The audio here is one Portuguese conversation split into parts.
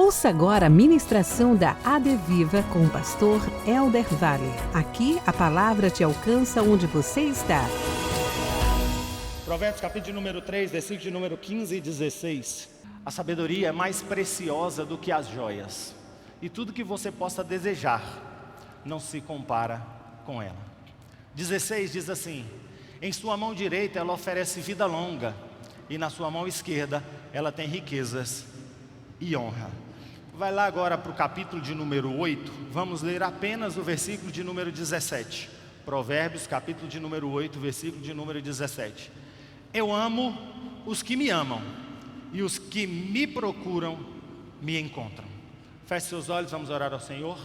Ouça agora a ministração da ADVIVA com o pastor Elder Vale. Aqui a palavra te alcança onde você está. Provérbios capítulo de número 3, versículo de número 15 e 16. A sabedoria é mais preciosa do que as joias, e tudo que você possa desejar não se compara com ela. 16 diz assim: em sua mão direita ela oferece vida longa, e na sua mão esquerda ela tem riquezas e honra. Vai lá agora para o capítulo de número 8, vamos ler apenas o versículo de número 17. Provérbios capítulo de número 8, versículo de número 17. Eu amo os que me amam, e os que me procuram me encontram. Feche seus olhos, vamos orar ao Senhor.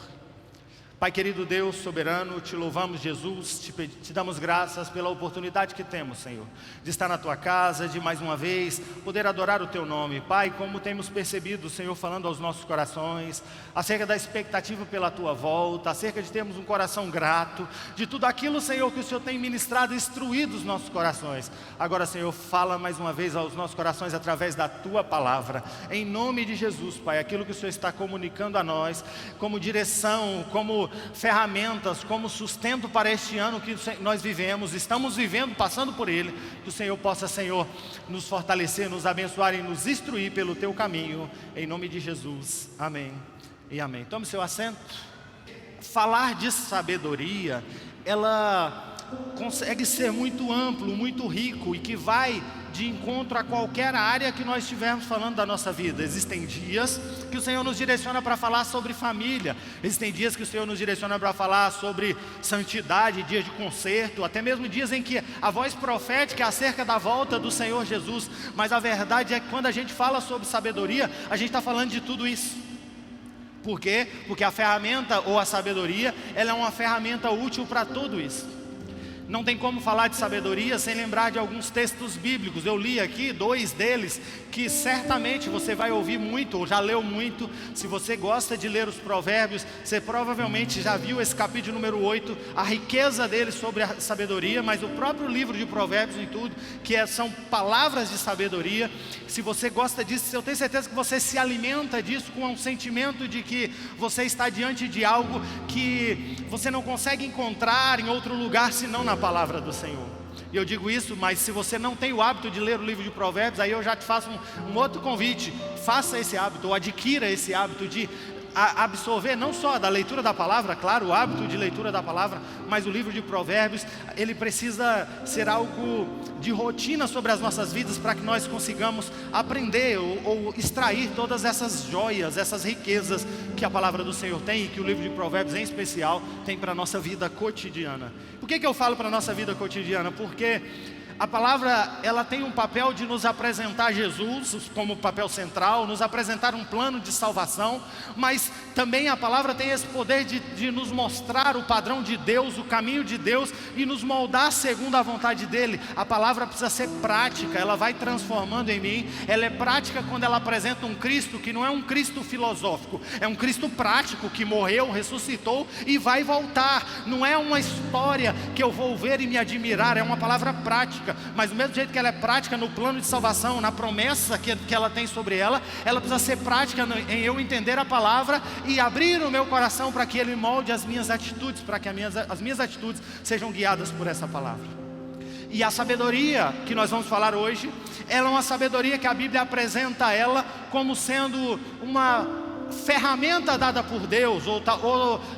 Pai querido Deus soberano, te louvamos, Jesus, te damos graças pela oportunidade que temos, Senhor, de estar na tua casa, de mais uma vez poder adorar o teu nome. Pai, como temos percebido, Senhor, falando aos nossos corações acerca da expectativa pela tua volta, acerca de termos um coração grato, de tudo aquilo, Senhor, que o Senhor tem ministrado e instruído os nossos corações. Agora, Senhor, fala mais uma vez aos nossos corações através da tua palavra, em nome de Jesus, Pai, aquilo que o Senhor está comunicando a nós, como direção, como ferramentas, como sustento para este ano que nós vivemos, estamos vivendo, passando por ele, que o Senhor possa, Senhor, nos fortalecer, nos abençoar e nos instruir pelo teu caminho, em nome de Jesus, amém e amém. Tome seu assento. Falar de sabedoria, ela consegue ser muito amplo, muito rico, e que vai de encontro a qualquer área que nós estivermos falando da nossa vida. Existem dias que o Senhor nos direciona para falar sobre família, existem dias que o Senhor nos direciona para falar sobre santidade, dias de concerto, até mesmo dias em que a voz profética é acerca da volta do Senhor Jesus. Mas a verdade é que quando a gente fala sobre sabedoria, a gente está falando de tudo isso. Por quê? Porque a ferramenta ou a sabedoria, ela é uma ferramenta útil para tudo isso. Não tem como falar de sabedoria sem lembrar de alguns textos bíblicos. Eu li aqui 2 deles, que certamente você vai ouvir muito, ou já leu muito. Se você gosta de ler os provérbios, você provavelmente já viu esse capítulo número 8, a riqueza dele sobre a sabedoria. Mas o próprio livro de provérbios em tudo, são palavras de sabedoria. Se você gosta disso, eu tenho certeza que você se alimenta disso com um sentimento de que você está diante de algo que você não consegue encontrar em outro lugar senão na palavra do Senhor. E eu digo isso, mas se você não tem o hábito de ler o livro de provérbios, aí eu já te faço um outro convite: faça esse hábito, ou adquira esse hábito de absorver não só da leitura da palavra, claro, o hábito de leitura da palavra, mas o livro de provérbios, ele precisa ser algo de rotina sobre as nossas vidas, para que nós consigamos aprender ou extrair todas essas joias, essas riquezas que a palavra do Senhor tem, e que o livro de provérbios em especial tem para a nossa vida cotidiana. Por que eu falo para a nossa vida cotidiana? Porque a palavra, ela tem um papel de nos apresentar Jesus como papel central, nos apresentar um plano de salvação, mas também a palavra tem esse poder de nos mostrar o padrão de Deus, o caminho de Deus, e nos moldar segundo a vontade dEle. A palavra precisa ser prática, ela vai transformando em mim. Ela é prática quando ela apresenta um Cristo que não é um Cristo filosófico, é um Cristo prático, que morreu, ressuscitou e vai voltar. Não é uma história que eu vou ver e me admirar, é uma palavra prática. Mas do mesmo jeito que ela é prática no plano de salvação, na promessa que ela tem sobre ela, ela precisa ser prática em eu entender a palavra e abrir o meu coração para que Ele molde as minhas atitudes, para que as minhas atitudes sejam guiadas por essa palavra. E a sabedoria que nós vamos falar hoje, ela é uma sabedoria que a Bíblia apresenta ela como sendo uma ferramenta dada por Deus, ou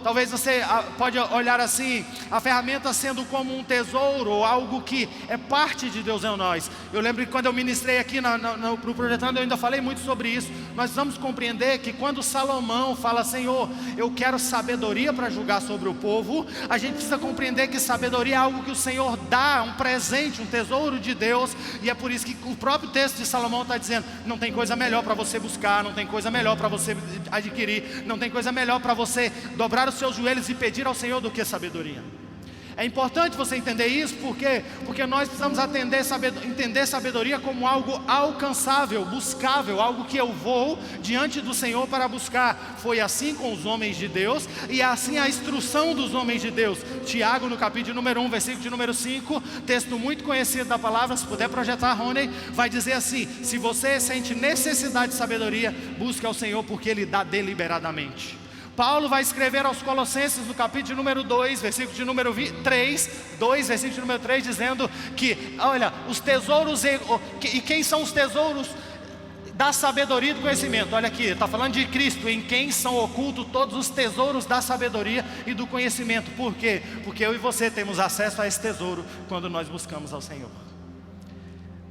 talvez você pode olhar assim, a ferramenta sendo como um tesouro, ou algo que é parte de Deus em nós. Eu lembro que quando eu ministrei aqui no Projetando, eu ainda falei muito sobre isso. Nós precisamos compreender que quando Salomão fala: Senhor, eu quero sabedoria para julgar sobre o povo, a gente precisa compreender que sabedoria é algo que o Senhor dá, um presente, um tesouro de Deus. E é por isso que o próprio texto de Salomão está dizendo: não tem coisa melhor para você buscar, não tem coisa melhor para você adquirir, não tem coisa melhor para você dobrar os seus joelhos e pedir ao Senhor do que sabedoria. É importante você entender isso, porque nós precisamos entender sabedoria como algo alcançável, buscável, algo que eu vou diante do Senhor para buscar. Foi assim com os homens de Deus, e assim a instrução dos homens de Deus. Tiago, no capítulo número 1, versículo de número 5, texto muito conhecido da palavra, se puder projetar, Rony, vai dizer assim: se você sente necessidade de sabedoria, busque ao Senhor, porque Ele dá deliberadamente. Paulo vai escrever aos Colossenses, no capítulo número 2, versículo de número 3, versículo de número 3, dizendo que, olha, os tesouros, e quem são os tesouros da sabedoria e do conhecimento? Olha aqui, está falando de Cristo, em quem são ocultos todos os tesouros da sabedoria e do conhecimento. Por quê? Porque eu e você temos acesso a esse tesouro quando nós buscamos ao Senhor.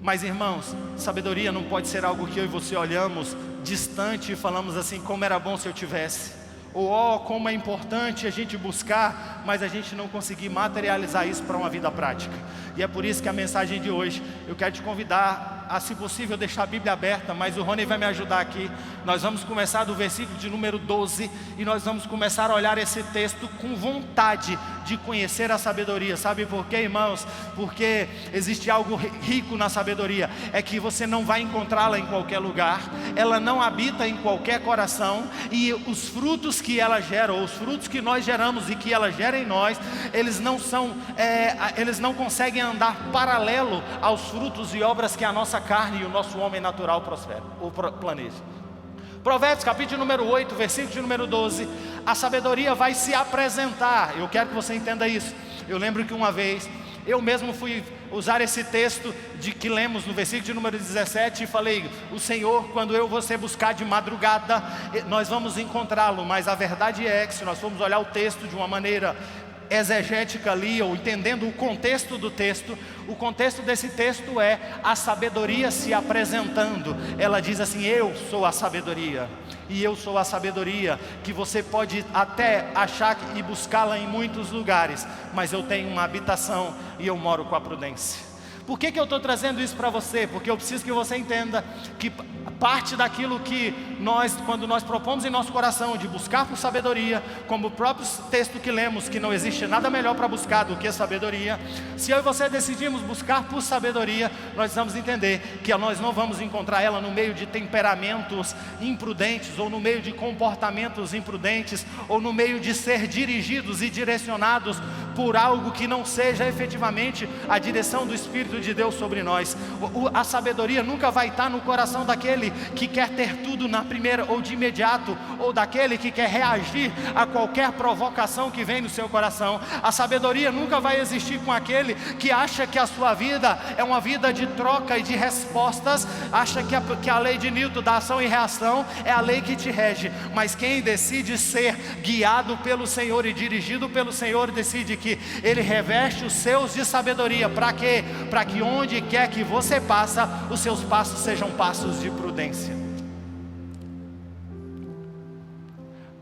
Mas irmãos, sabedoria não pode ser algo que eu e você olhamos distante e falamos assim: como era bom se eu tivesse. Ou como é importante a gente buscar, mas a gente não conseguir materializar isso para uma vida prática. E é por isso que a mensagem de hoje, eu quero te convidar a, se possível, deixar a Bíblia aberta, mas o Rony vai me ajudar aqui. Nós vamos começar do versículo de número 12, e nós vamos começar a olhar esse texto com vontade de conhecer a sabedoria. Sabe por quê, irmãos? Porque existe algo rico na sabedoria, é que você não vai encontrá-la em qualquer lugar, ela não habita em qualquer coração, e os frutos que ela gera, ou os frutos que nós geramos e que ela gera em nós, eles não conseguem andar paralelo aos frutos e obras que a nossa carne e o nosso homem natural planeja. Provérbios capítulo número 8, versículo de número 12, a sabedoria vai se apresentar. Eu quero que você entenda isso. Eu lembro que uma vez eu mesmo fui usar esse texto que lemos no versículo de número 17 e falei: o Senhor, quando eu e você buscar de madrugada, nós vamos encontrá-lo. Mas a verdade é que, se nós formos olhar o texto de uma maneira exegética ali, ou entendendo o contexto do texto, o contexto desse texto é a sabedoria se apresentando. Ela diz assim: eu sou a sabedoria, e eu sou a sabedoria que você pode até achar e buscá-la em muitos lugares, mas eu tenho uma habitação e eu moro com a prudência. Por que eu estou trazendo isso para você? Porque eu preciso que você entenda que parte daquilo que quando nós propomos em nosso coração de buscar por sabedoria, como o próprio texto que lemos, que não existe nada melhor para buscar do que a sabedoria. Se eu e você decidimos buscar por sabedoria, nós precisamos entender que nós não vamos encontrar ela no meio de temperamentos imprudentes, ou no meio de comportamentos imprudentes, ou no meio de ser dirigidos e direcionados por algo que não seja efetivamente a direção do Espírito de Deus sobre nós. A sabedoria nunca vai estar no coração daquele que quer ter tudo na primeira ou de imediato, ou daquele que quer reagir a qualquer provocação que vem no seu coração. A sabedoria nunca vai existir com aquele que acha que a sua vida é uma vida de troca e de respostas, acha que a lei de Newton da ação e reação é a lei que te rege. Mas quem decide ser guiado pelo Senhor e dirigido pelo Senhor, decide que Ele reveste os seus de sabedoria. Para quê? Para que onde quer que você passa, os seus passos sejam passos de prudência.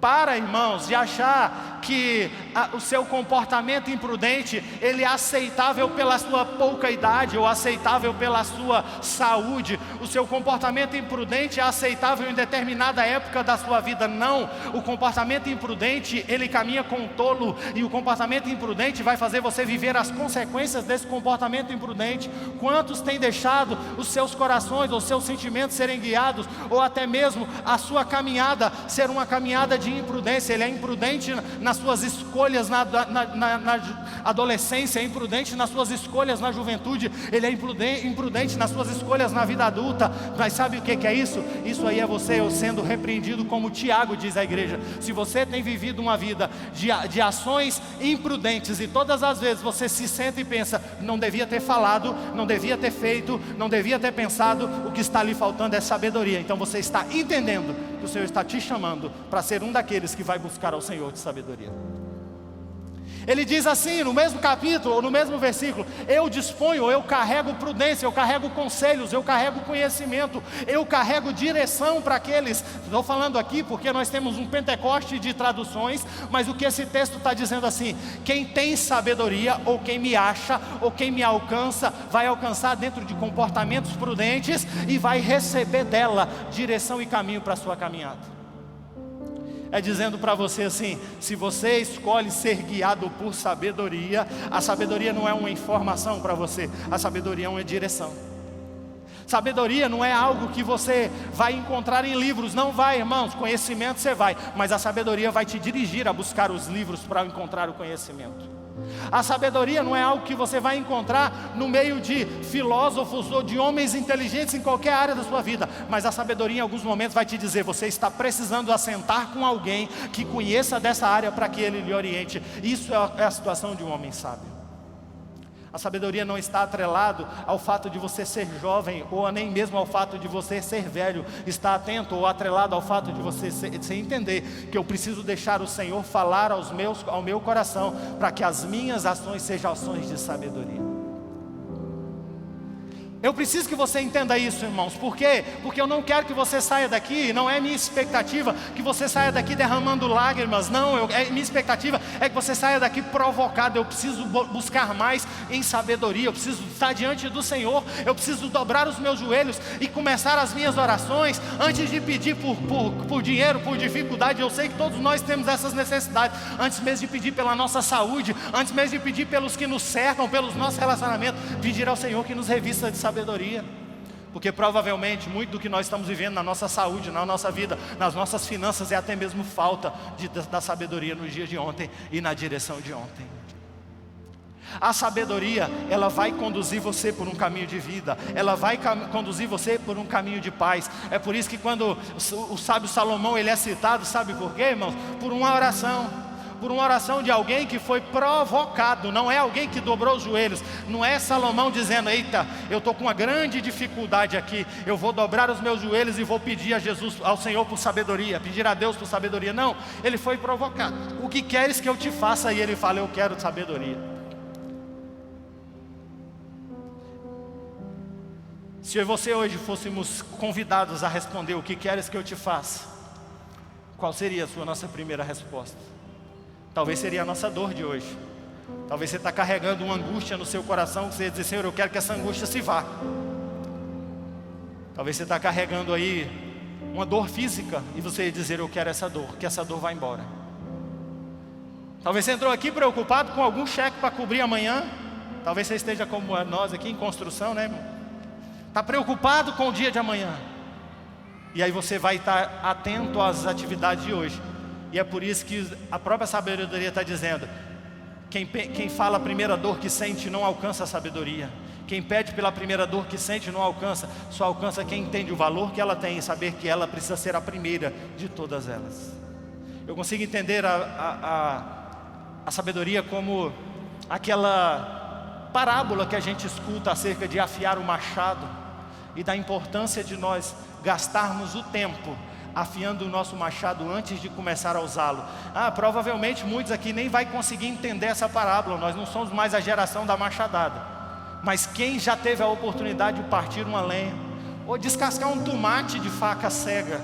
Para, irmãos, de achar que o seu comportamento imprudente, ele é aceitável pela sua pouca idade, ou aceitável pela sua saúde. O seu comportamento imprudente é aceitável em determinada época da sua vida. Não, o comportamento imprudente, ele caminha com o tolo, e o comportamento imprudente vai fazer você viver as consequências desse comportamento imprudente. Quantos têm deixado os seus corações, ou seus sentimentos serem guiados, ou até mesmo a sua caminhada ser uma caminhada de imprudência? Ele é imprudente nas suas escolhas na adolescência, é imprudente nas suas escolhas na juventude, ele é imprudente nas suas escolhas na vida adulta. Mas sabe o que é isso? Isso aí é você sendo repreendido, como Tiago diz à igreja. Se você tem vivido uma vida de ações imprudentes, e todas as vezes você se senta e pensa: não devia ter falado, não devia ter feito, não devia ter pensado, o que está lhe faltando é sabedoria. Então você está entendendo que o Senhor está te chamando para ser um daqueles que vai buscar ao Senhor de sabedoria. Ele diz assim no mesmo capítulo, ou no mesmo versículo: eu disponho, eu carrego prudência, eu carrego conselhos, eu carrego conhecimento, eu carrego direção para aqueles. Estou falando aqui porque nós temos um Pentecoste de traduções, mas o que esse texto está dizendo assim: quem tem sabedoria, ou quem me acha, ou quem me alcança, vai alcançar dentro de comportamentos prudentes, e vai receber dela direção e caminho para a sua caminhada. É dizendo para você assim: se você escolhe ser guiado por sabedoria, a sabedoria não é uma informação para você, a sabedoria é uma direção. Sabedoria não é algo que você vai encontrar em livros, não vai, irmãos. Conhecimento você vai, mas a sabedoria vai te dirigir a buscar os livros para encontrar o conhecimento. A sabedoria não é algo que você vai encontrar no meio de filósofos ou de homens inteligentes em qualquer área da sua vida, mas a sabedoria em alguns momentos vai te dizer: você está precisando assentar com alguém que conheça dessa área para que ele lhe oriente. Isso é a situação de um homem sábio. A sabedoria não está atrelado ao fato de você ser jovem, ou nem mesmo ao fato de você ser velho. Está atento ou atrelado ao fato de você entender que eu preciso deixar o Senhor falar ao meu coração, para que as minhas ações sejam ações de sabedoria. Eu preciso que você entenda isso, irmãos. Por quê? Porque eu não quero que você saia daqui, não é minha expectativa que você saia daqui derramando lágrimas. Não, minha expectativa é que você saia daqui provocado. Eu preciso buscar mais em sabedoria, eu preciso estar diante do Senhor, eu preciso dobrar os meus joelhos e começar as minhas orações antes de pedir por dinheiro, por dificuldade. Eu sei que todos nós temos essas necessidades, antes mesmo de pedir pela nossa saúde, antes mesmo de pedir pelos que nos cercam, pelos nossos relacionamentos, pedir ao Senhor que nos revista de sabedoria, porque provavelmente muito do que nós estamos vivendo na nossa saúde, na nossa vida, nas nossas finanças, é até mesmo falta da sabedoria no dia de ontem e na direção de ontem. A sabedoria, ela vai conduzir você por um caminho de vida, ela vai conduzir você por um caminho de paz. É por isso que quando o sábio Salomão ele é citado, sabe por quê, irmãos? Por uma oração de alguém que foi provocado. Não é alguém que dobrou os joelhos, não é Salomão dizendo: eita, eu estou com uma grande dificuldade aqui, eu vou dobrar os meus joelhos e vou pedir a Jesus, ao Senhor por sabedoria, pedir a Deus por sabedoria. Não, ele foi provocado. O que queres que eu te faça? E ele fala: eu quero sabedoria. Se eu e você hoje fôssemos convidados a responder: o que queres que eu te faça? Qual seria a nossa primeira resposta? Talvez seria a nossa dor de hoje. Talvez você está carregando uma angústia no seu coração, que você diz: Senhor, eu quero que essa angústia se vá. Talvez você está carregando aí uma dor física, e você ia dizer: eu quero essa dor, que essa dor vá embora. Talvez você entrou aqui preocupado com algum cheque para cobrir amanhã. Talvez você esteja como nós aqui em construção, né, irmão? Está preocupado com o dia de amanhã. E aí você vai estar atento às atividades de hoje. E é por isso que a própria sabedoria está dizendo: quem fala a primeira dor que sente não alcança a sabedoria. Quem pede pela primeira dor que sente não alcança, só alcança quem entende o valor que ela tem e saber que ela precisa ser a primeira de todas elas. Eu consigo entender a sabedoria como aquela parábola que a gente escuta acerca de afiar o machado e da importância de nós gastarmos o tempo afiando o nosso machado antes de começar a usá-lo. Provavelmente muitos aqui nem vai conseguir entender essa parábola. Nós não somos mais a geração da machadada, mas quem já teve a oportunidade de partir uma lenha, ou descascar um tomate de faca cega,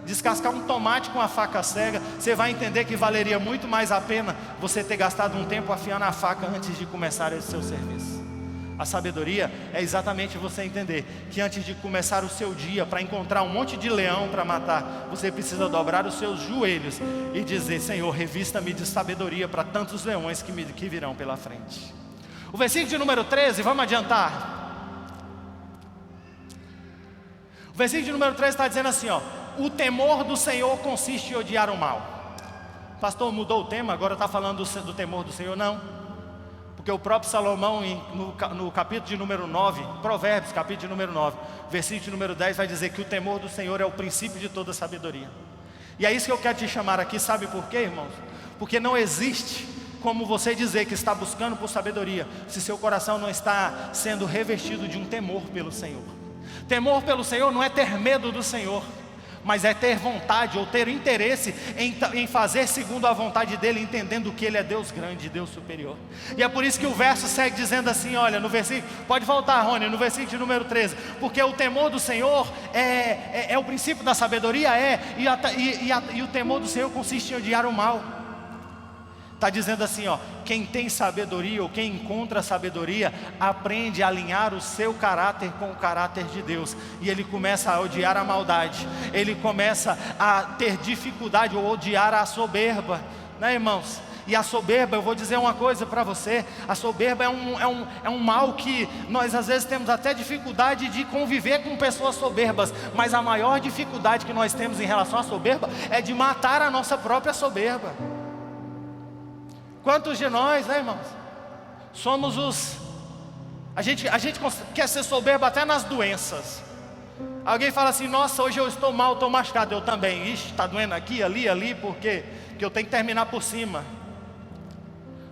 descascar um tomate com a faca cega, você vai entender que valeria muito mais a pena você ter gastado um tempo afiando a faca antes de começar esse seu serviço. A sabedoria é exatamente você entender que antes de começar o seu dia, para encontrar um monte de leão para matar, você precisa dobrar os seus joelhos e dizer: Senhor, revista-me de sabedoria para tantos leões que virão pela frente. O versículo de número 13, vamos adiantar. O versículo de número 13 está dizendo assim, ó: o temor do Senhor consiste em odiar o mal. Pastor, mudou o tema, agora está falando do temor do Senhor? Não. Porque o próprio Salomão, no capítulo de número 9, Provérbios, capítulo de número 9, versículo de número 10, vai dizer que o temor do Senhor é o princípio de toda sabedoria. E é isso que eu quero te chamar aqui, sabe por quê, irmãos? Porque não existe como você dizer que está buscando por sabedoria, se seu coração não está sendo revestido de um temor pelo Senhor. Temor pelo Senhor não é ter medo do Senhor, mas é ter vontade ou ter interesse em fazer segundo a vontade dEle, entendendo que Ele é Deus grande, Deus superior. E é por isso que o verso segue dizendo assim, olha, no versículo, pode voltar, Rony, no versículo de número 13, porque o temor do Senhor é o princípio da sabedoria, e o temor do Senhor consiste em odiar o mal. Está dizendo assim, ó, quem tem sabedoria ou quem encontra sabedoria, aprende a alinhar o seu caráter com o caráter de Deus. E ele começa a odiar a maldade, ele começa a ter dificuldade ou odiar a soberba, né, irmãos? E a soberba, eu vou dizer uma coisa para você, a soberba é um mal que nós às vezes temos até dificuldade de conviver com pessoas soberbas, mas a maior dificuldade que nós temos em relação à soberba é de matar a nossa própria soberba. Quantos de nós, né, irmãos, somos a gente quer ser soberbo até nas doenças. Alguém fala assim, nossa, hoje eu estou mal, estou machucado. Eu também, está doendo aqui, ali, porque eu tenho que terminar por cima.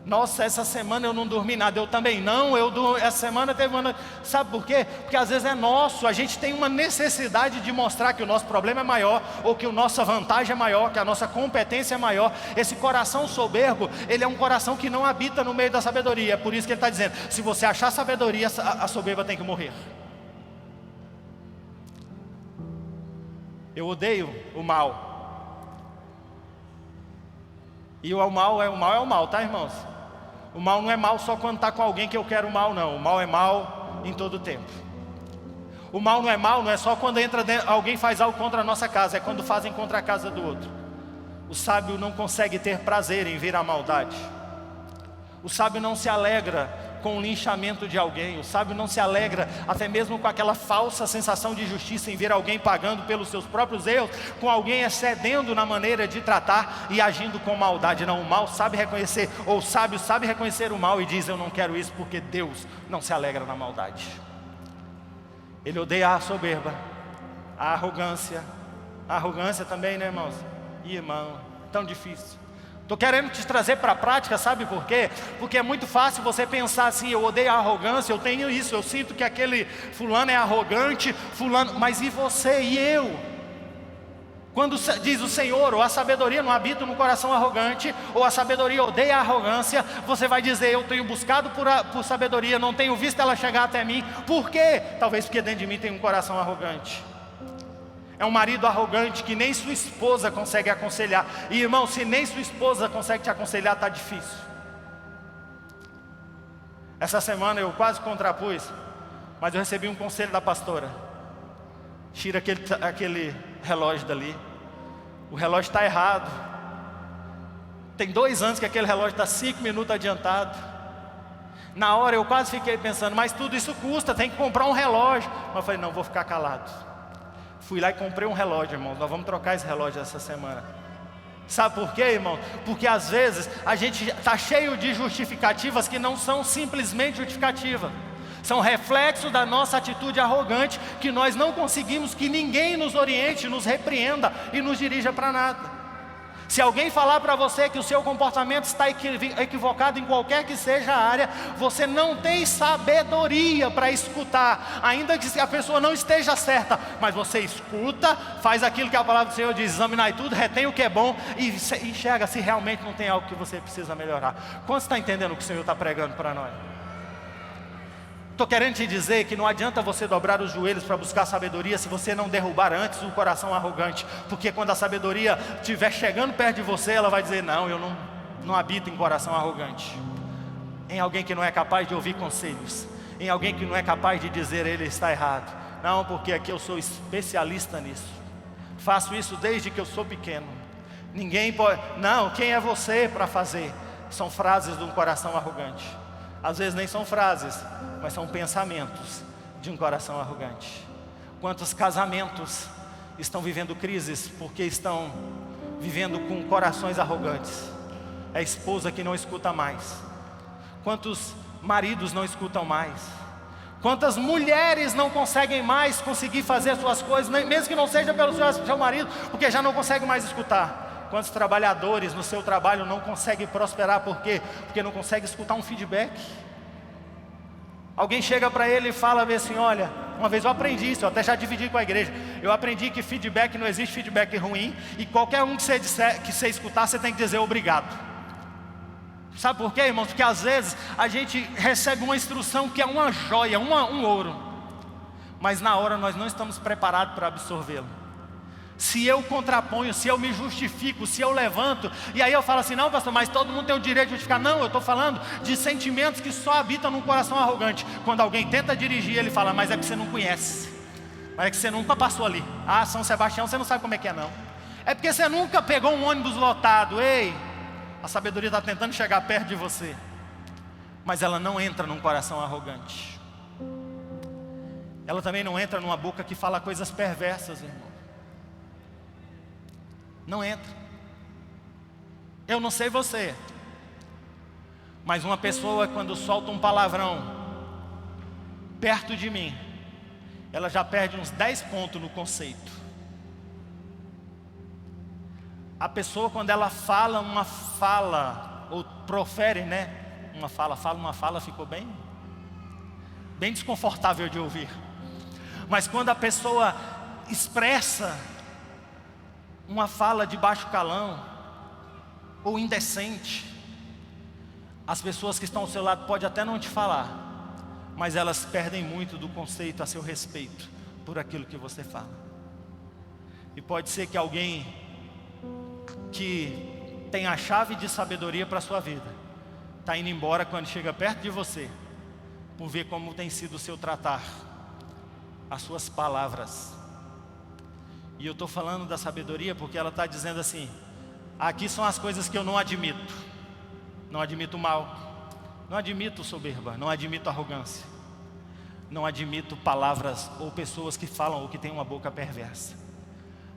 Nossa, essa semana eu não dormi nada. Eu também não, essa semana teve uma... Sabe por quê? Porque às vezes é nosso. A gente tem uma necessidade de mostrar que o nosso problema é maior, ou que a nossa vantagem é maior, que a nossa competência é maior. Esse coração soberbo, ele é um coração que não habita no meio da sabedoria. É por isso que ele está dizendo, se você achar sabedoria, a soberba tem que morrer. Eu odeio o mal. E o mal é o mal, tá, irmãos? O mal não é mal só quando está com alguém que eu quero mal, não. O mal é mal em todo o tempo. O mal não é só quando alguém faz algo contra a nossa casa, é quando fazem contra a casa do outro. O sábio não consegue ter prazer em ver a maldade. O sábio não se alegra com o linchamento de alguém. O sábio não se alegra até mesmo com aquela falsa sensação de justiça em ver alguém pagando pelos seus próprios erros, com alguém excedendo na maneira de tratar e agindo com maldade. Não, o mal sabe reconhecer, ou o sábio sabe reconhecer o mal e diz, eu não quero isso, porque Deus não se alegra na maldade. Ele odeia a soberba, a arrogância também, né, irmãos? Ih, irmão, tão difícil. Estou querendo te trazer para a prática, sabe por quê? Porque é muito fácil você pensar assim, eu odeio a arrogância, eu tenho isso, eu sinto que aquele fulano é arrogante, mas e você e eu? Quando diz o Senhor, ou a sabedoria não habita no coração arrogante, ou a sabedoria odeia a arrogância, você vai dizer, eu tenho buscado por sabedoria, não tenho visto ela chegar até mim. Por quê? Talvez porque dentro de mim tem um coração arrogante. É um marido arrogante que nem sua esposa consegue aconselhar. E irmão, se nem sua esposa consegue te aconselhar, está difícil. Essa semana eu quase contrapus, mas eu recebi um conselho da pastora. Tira aquele relógio dali. O relógio está errado. Tem 2 anos que aquele relógio está 5 minutos adiantado. Na hora eu quase fiquei pensando, mas tudo isso custa, tem que comprar um relógio. Mas eu falei, não, vou ficar calado. Fui lá e comprei um relógio, irmão. Nós vamos trocar esse relógio essa semana. Sabe por quê, irmão? Porque às vezes a gente está cheio de justificativas que não são simplesmente justificativas. São reflexos da nossa atitude arrogante, que nós não conseguimos que ninguém nos oriente, nos repreenda e nos dirija para nada. Se alguém falar para você que o seu comportamento está equivocado em qualquer que seja a área, você não tem sabedoria para escutar, ainda que a pessoa não esteja certa, mas você escuta, faz aquilo que a palavra do Senhor diz, examinar tudo, retém o que é bom e enxerga se realmente não tem algo que você precisa melhorar. Quantos está entendendo o que o Senhor está pregando para nós? Estou querendo te dizer que não adianta você dobrar os joelhos para buscar sabedoria se você não derrubar antes o coração arrogante. Porque quando a sabedoria estiver chegando perto de você, ela vai dizer, não, eu não habito em coração arrogante. Em alguém que não é capaz de ouvir conselhos. Em alguém que não é capaz de dizer, ele está errado. Não, porque aqui eu sou especialista nisso. Faço isso desde que eu sou pequeno. Ninguém pode... Não, quem é você para fazer? São frases de um coração arrogante. Às vezes nem são frases, mas são pensamentos de um coração arrogante. Quantos casamentos estão vivendo crises porque estão vivendo com corações arrogantes? É a esposa que não escuta mais. Quantos maridos não escutam mais? Quantas mulheres não conseguem mais conseguir fazer suas coisas, mesmo que não seja pelo seu marido, porque já não consegue mais escutar? Quantos trabalhadores no seu trabalho não conseguem prosperar, por quê? Porque não conseguem escutar um feedback. Alguém chega para ele e fala assim, olha, uma vez eu aprendi isso, eu até já dividi com a igreja. Eu aprendi que feedback, não existe feedback ruim, e qualquer um que você escutar, você tem que dizer obrigado. Sabe por quê, irmãos? Porque às vezes a gente recebe uma instrução que é uma joia, um ouro, mas na hora nós não estamos preparados para absorvê-lo. Se eu contraponho, se eu me justifico, se eu levanto, e aí eu falo assim, não pastor, mas todo mundo tem o direito de justificar. Não, eu estou falando de sentimentos que só habitam num coração arrogante. Quando alguém tenta dirigir, ele fala, mas é que você não conhece, mas é que você nunca passou ali. Ah, São Sebastião, você não sabe como é que é não. É porque você nunca pegou um ônibus lotado. Ei, a sabedoria está tentando chegar perto de você, mas ela não entra num coração arrogante. Ela também não entra numa boca que fala coisas perversas, irmão. Não entra. Eu não sei você, mas uma pessoa quando solta um palavrão perto de mim, ela já perde uns 10 pontos no conceito. A pessoa quando ela fala uma fala, ou profere, né? Fala uma fala, ficou bem desconfortável de ouvir. Mas quando a pessoa expressa uma fala de baixo calão, ou indecente, as pessoas que estão ao seu lado podem até não te falar, mas elas perdem muito do conceito a seu respeito, por aquilo que você fala. E pode ser que alguém que tem a chave de sabedoria para a sua vida, está indo embora quando chega perto de você, por ver como tem sido o seu tratar, as suas palavras. E eu estou falando da sabedoria porque ela está dizendo assim, aqui são as coisas que eu não admito. Não admito mal, não admito soberba, não admito arrogância, não admito palavras ou pessoas que falam ou que têm uma boca perversa.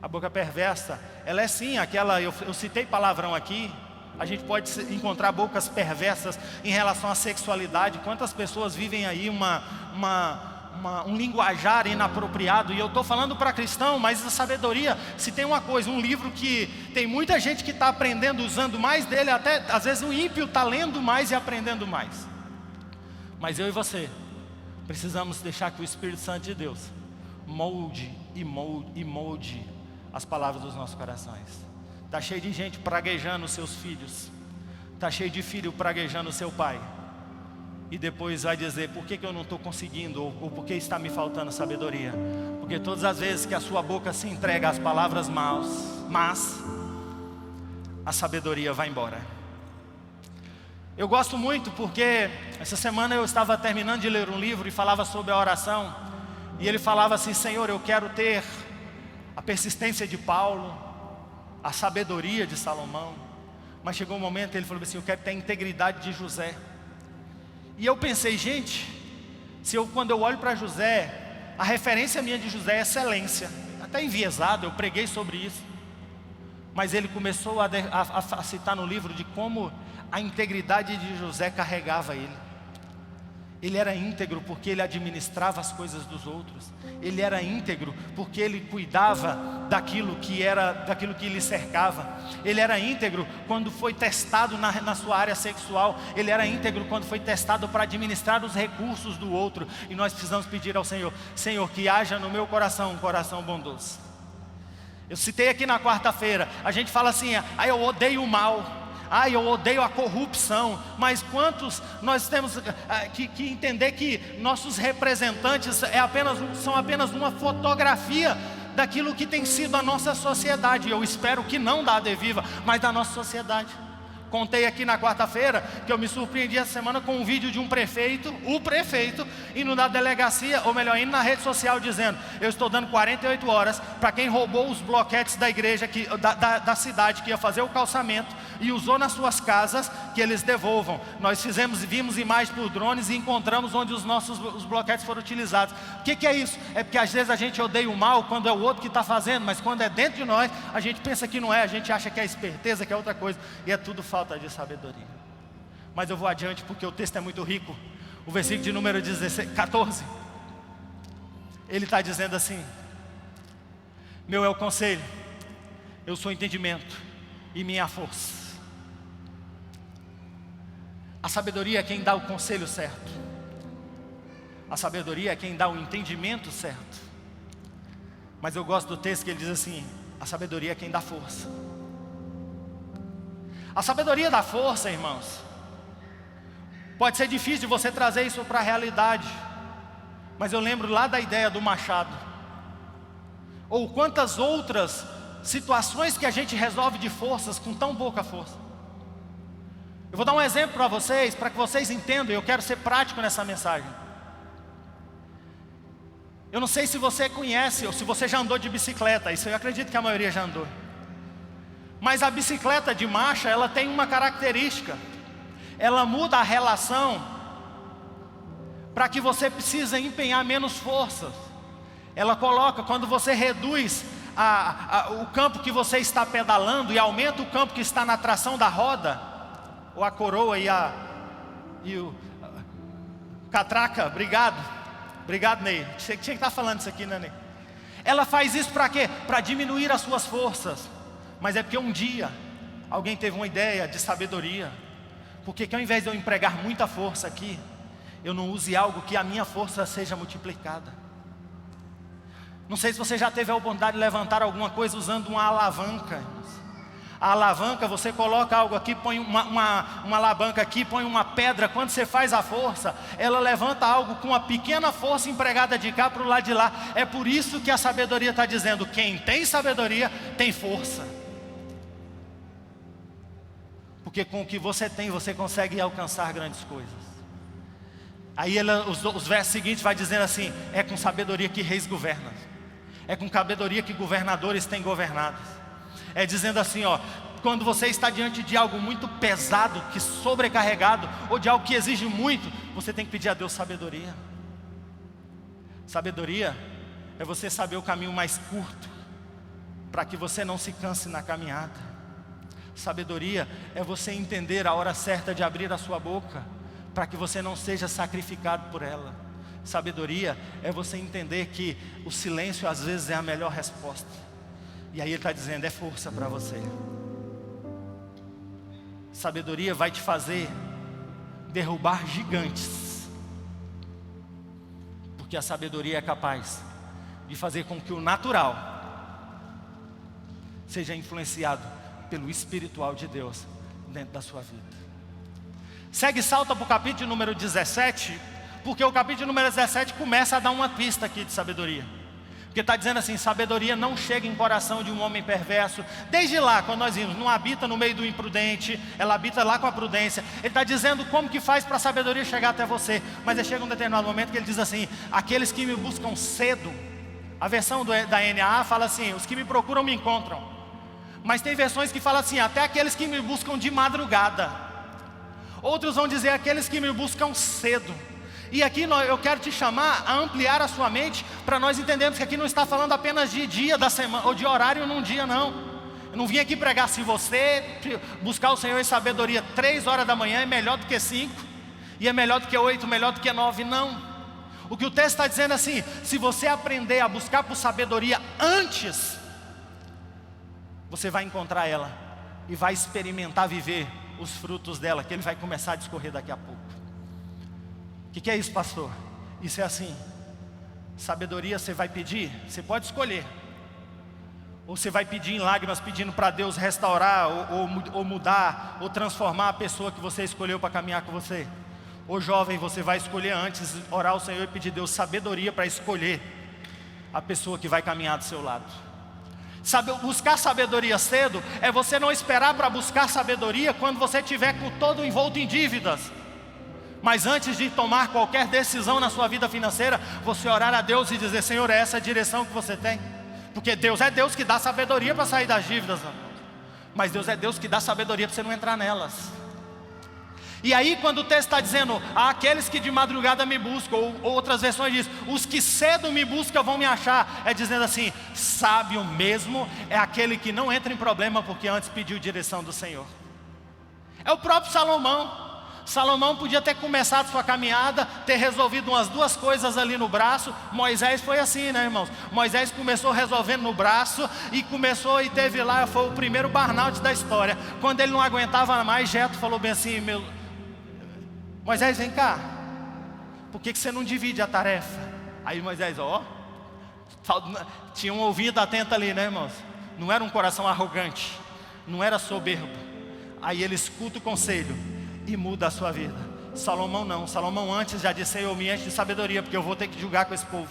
A boca perversa, ela é sim aquela, eu citei palavrão aqui. A gente pode encontrar bocas perversas em relação à sexualidade. Quantas pessoas vivem aí um linguajar inapropriado? E eu estou falando para cristão, mas a sabedoria, se tem uma coisa, um livro que tem muita gente que está aprendendo, usando mais dele, até às vezes o ímpio está lendo mais e aprendendo mais. Mas eu e você precisamos deixar que o Espírito Santo de Deus molde as palavras dos nossos corações. Está cheio de gente praguejando os seus filhos, está cheio de filho praguejando o seu pai, e depois vai dizer, por que eu não estou conseguindo, ou por que está me faltando sabedoria? Porque todas as vezes que a sua boca se entrega às palavras mas a sabedoria vai embora. Eu gosto muito porque essa semana eu estava terminando de ler um livro e falava sobre a oração, e ele falava assim, Senhor, eu quero ter a persistência de Paulo, a sabedoria de Salomão. Mas chegou um momento, ele falou assim, eu quero ter a integridade de José. E eu pensei, gente, quando eu olho para José, a referência minha de José é excelência. Até enviesado, eu preguei sobre isso. Mas ele começou a citar no livro de como a integridade de José carregava ele. Ele era íntegro porque ele administrava as coisas dos outros. Ele era íntegro porque ele cuidava daquilo que lhe cercava. Ele era íntegro quando foi testado na sua área sexual. Ele era íntegro quando foi testado para administrar os recursos do outro. E nós precisamos pedir ao Senhor, Senhor, que haja no meu coração um coração bondoso. Eu citei aqui na quarta-feira, a gente fala assim, eu odeio o mal. Eu odeio a corrupção. Mas quantos nós temos que entender que nossos representantes são apenas uma fotografia daquilo que tem sido a nossa sociedade. Eu espero que não da AD Viva, mas da nossa sociedade. Contei aqui na quarta-feira que eu me surpreendi essa semana com um vídeo de um prefeito, indo na delegacia, ou melhor, indo na rede social dizendo, eu estou dando 48 horas para quem roubou os bloquetes da igreja, da cidade, que ia fazer o calçamento e usou nas suas casas, que eles devolvam. Nós vimos imagens por drones e encontramos onde os bloquetes foram utilizados. O que é isso? É porque às vezes a gente odeia o mal quando é o outro que está fazendo, mas quando é dentro de nós, a gente pensa que não é, a gente acha que é esperteza, que é outra coisa, e é tudo falta de sabedoria. Mas eu vou adiante porque o texto é muito rico. O versículo de número 14, ele está dizendo assim, meu é o conselho, eu sou o entendimento e minha a força. A sabedoria é quem dá o conselho certo. A sabedoria é quem dá o entendimento certo. Mas eu gosto do texto que ele diz assim, a sabedoria é quem dá força. A sabedoria dá força, irmãos. Pode ser difícil de você trazer isso para a realidade, mas eu lembro lá da ideia do machado. Ou quantas outras situações que a gente resolve de forças com tão pouca força. Eu vou dar um exemplo para vocês, para que vocês entendam, eu quero ser prático nessa mensagem. Eu não sei se você conhece, ou se você já andou de bicicleta, isso eu acredito que a maioria já andou. Mas a bicicleta de marcha, ela tem uma característica. Ela muda a relação para que você precisa empenhar menos forças. Ela coloca, quando você reduz o campo que você está pedalando e aumenta o campo que está na tração da roda, ou a coroa e o catraca, obrigado, Ney, tinha que estar falando isso aqui, né, Ney? Ela faz isso para quê? Para diminuir as suas forças. Mas é porque um dia alguém teve uma ideia de sabedoria. Porque que ao invés de eu empregar muita força aqui, eu não use algo que a minha força seja multiplicada. Não sei se você já teve a oportunidade de levantar alguma coisa usando uma alavanca. A alavanca, você coloca algo aqui, põe uma alavanca aqui, põe uma pedra. Quando você faz a força, ela levanta algo com uma pequena força empregada de cá para o lado de lá. É por isso que a sabedoria está dizendo, quem tem sabedoria tem força. Porque com o que você tem, você consegue alcançar grandes coisas. Aí os versos seguintes vai dizendo assim, é com sabedoria que reis governam. É com sabedoria que governadores têm governado. É dizendo assim, ó, quando você está diante de algo muito pesado, que sobrecarregado, ou de algo que exige muito, você tem que pedir a Deus sabedoria. Sabedoria é você saber o caminho mais curto, para que você não se canse na caminhada. Sabedoria é você entender a hora certa de abrir a sua boca, para que você não seja sacrificado por ela. Sabedoria é você entender que o silêncio às vezes é a melhor resposta. E aí ele está dizendo, é força para você. Sabedoria vai te fazer derrubar gigantes. Porque a sabedoria é capaz de fazer com que o natural seja influenciado pelo espiritual de Deus dentro da sua vida. Segue e salta para o capítulo número 17, porque o capítulo número 17 começa a dar uma pista aqui de sabedoria. Porque está dizendo assim, sabedoria não chega em coração de um homem perverso. Desde lá, quando nós vimos, não habita no meio do imprudente, ela habita lá com a prudência. Ele está dizendo como que faz para a sabedoria chegar até você. Mas chega um determinado momento que ele diz assim, aqueles que me buscam cedo. A versão da NAA fala assim, os que me procuram me encontram. Mas tem versões que falam assim, até aqueles que me buscam de madrugada. Outros vão dizer, aqueles que me buscam cedo. E aqui eu quero te chamar a ampliar a sua mente, para nós entendermos que aqui não está falando apenas de dia da semana, ou de horário num dia, não. Eu não vim aqui pregar, se você buscar o Senhor em sabedoria 3 horas da manhã é melhor do que 5, e é melhor do que 8, melhor do que 9, não. O que o texto está dizendo é assim, se você aprender a buscar por sabedoria antes, você vai encontrar ela, e vai experimentar viver os frutos dela, que ele vai começar a discorrer daqui a pouco. O que é isso, pastor? Isso é assim, sabedoria você vai pedir, você pode escolher. Ou você vai pedir em lágrimas, pedindo para Deus restaurar, ou mudar, ou transformar a pessoa que você escolheu para caminhar com você. Ou jovem, você vai escolher antes, orar ao Senhor e pedir a Deus sabedoria para escolher a pessoa que vai caminhar do seu lado. Buscar sabedoria cedo é você não esperar para buscar sabedoria quando você estiver com todo envolto em dívidas. Mas antes de tomar qualquer decisão na sua vida financeira, você orar a Deus e dizer, Senhor, é essa a direção que você tem? Porque Deus é Deus que dá sabedoria para sair das dívidas, mas Deus é Deus que dá sabedoria para você não entrar nelas. E aí quando o texto está dizendo, aqueles que de madrugada me buscam, ou outras versões diz, os que cedo me buscam vão me achar, é dizendo assim, sábio mesmo é aquele que não entra em problema porque antes pediu direção do Senhor. É o próprio Salomão. Salomão podia ter começado sua caminhada, ter resolvido umas 2 coisas ali no braço. Moisés foi assim, né, irmãos? Moisés começou resolvendo no braço e teve lá, foi o primeiro burnout da história. Quando ele não aguentava mais, Jetro falou bem assim, Moisés, vem cá, por que você não divide a tarefa? Aí Moisés, tinha um ouvido atento ali, né, irmãos? Não era um coração arrogante, não era soberbo. Aí ele escuta o conselho e muda a sua vida. Salomão não, Salomão antes já disse, Senhor, me enche de sabedoria, porque eu vou ter que julgar com esse povo.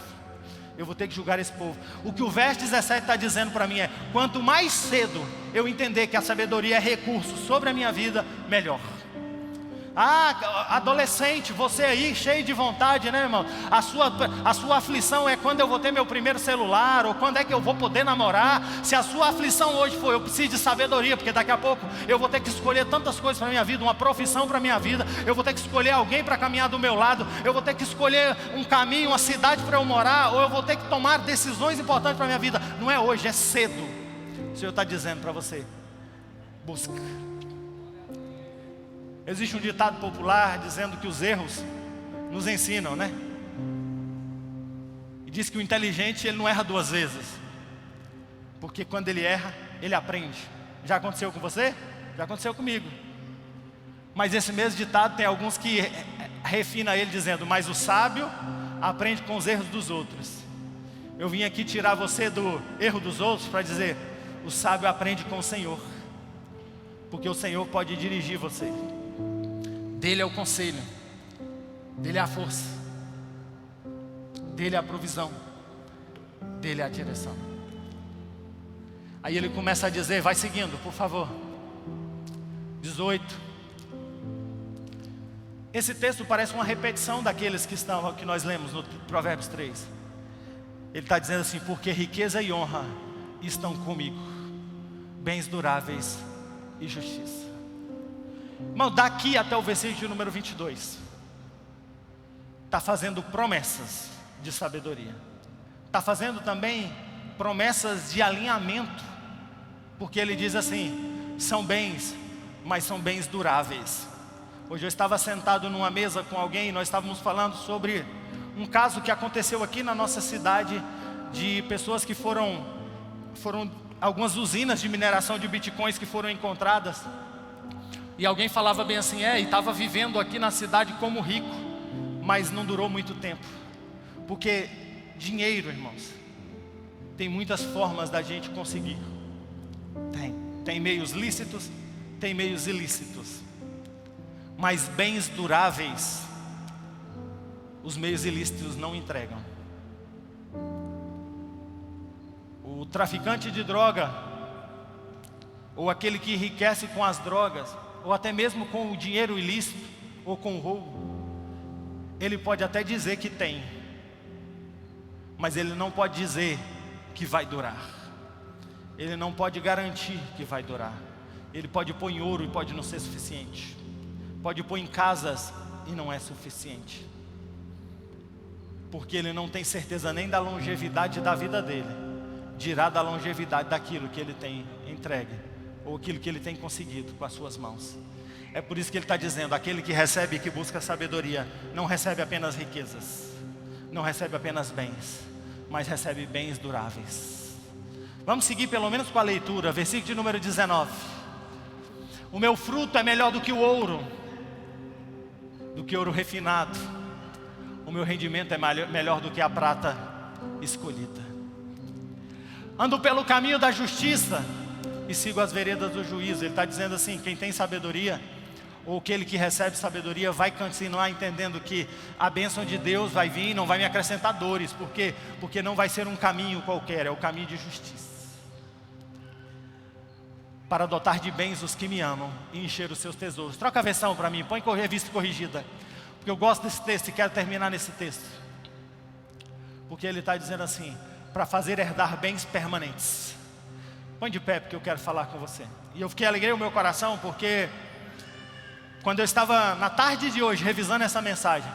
eu vou ter que julgar esse povo. O que o verso 17 está dizendo para mim é: quanto mais cedo eu entender que a sabedoria é recurso sobre a minha vida, melhor. Adolescente, você aí cheio de vontade, né, irmão? A sua aflição é quando eu vou ter meu primeiro celular, ou quando é que eu vou poder namorar. Se a sua aflição hoje for: eu preciso de sabedoria, porque daqui a pouco eu vou ter que escolher tantas coisas para a minha vida, uma profissão para a minha vida, eu vou ter que escolher alguém para caminhar do meu lado, eu vou ter que escolher um caminho, uma cidade para eu morar, ou eu vou ter que tomar decisões importantes para a minha vida. Não é hoje, é cedo. O Senhor está dizendo para você: busca. Existe um ditado popular dizendo que os erros nos ensinam, né? E diz que o inteligente, ele não erra duas vezes, porque quando ele erra, ele aprende. Já aconteceu com você? Já aconteceu comigo. Mas esse mesmo ditado tem alguns que refina ele dizendo: mas o sábio aprende com os erros dos outros. Eu vim aqui tirar você do erro dos outros para dizer: o sábio aprende com o Senhor, porque o Senhor pode dirigir você. Dele é o conselho, dele é a força, dele é a provisão, dele é a direção. Aí ele começa a dizer, vai seguindo, por favor. 18. Esse texto parece uma repetição daqueles que nós lemos no Provérbios 3. Ele está dizendo assim: porque riqueza e honra estão comigo, bens duráveis e justiça. Irmão, daqui até o versículo de número 22, está fazendo promessas de sabedoria, está fazendo também promessas de alinhamento, porque ele diz assim: são bens, mas são bens duráveis. Hoje eu estava sentado numa mesa com alguém e nós estávamos falando sobre um caso que aconteceu aqui na nossa cidade, de pessoas que foram algumas usinas de mineração de bitcoins que foram encontradas. E alguém falava bem assim: e estava vivendo aqui na cidade como rico, mas não durou muito tempo. Porque dinheiro, irmãos, tem muitas formas da gente conseguir. Tem meios lícitos, tem meios ilícitos. Mas bens duráveis, os meios ilícitos não entregam. O traficante de droga, ou aquele que enriquece com as drogas, ou até mesmo com o dinheiro ilícito, ou com o roubo, ele pode até dizer que tem, mas ele não pode dizer que vai durar. Ele não pode garantir que vai durar. Ele pode pôr em ouro e pode não ser suficiente. Pode pôr em casas e não é suficiente. Porque ele não tem certeza nem da longevidade da vida dele, dirá da longevidade daquilo que ele tem entregue, ou aquilo que ele tem conseguido com as suas mãos. É por isso que ele está dizendo: aquele que recebe e que busca sabedoria, não recebe apenas riquezas, não recebe apenas bens, mas recebe bens duráveis. Vamos seguir pelo menos com a leitura, versículo de número 19. O meu fruto é melhor do que o ouro, do que ouro refinado. O meu rendimento é melhor do que a prata escolhida. Ando pelo caminho da justiça e sigo as veredas do juízo. Ele está dizendo assim: quem tem sabedoria, ou aquele que recebe sabedoria, vai continuar entendendo que a bênção de Deus vai vir e não vai me acrescentar dores. Por quê? Porque não vai ser um caminho qualquer, é o caminho de justiça, para dotar de bens os que me amam e encher os seus tesouros. Troca a versão para mim, põe revista corrigida, porque eu gosto desse texto e quero terminar nesse texto. Porque ele está dizendo assim: para fazer herdar bens permanentes. Põe de pé, porque eu quero falar com você. E eu alegrei o meu coração, porque quando eu estava na tarde de hoje revisando essa mensagem,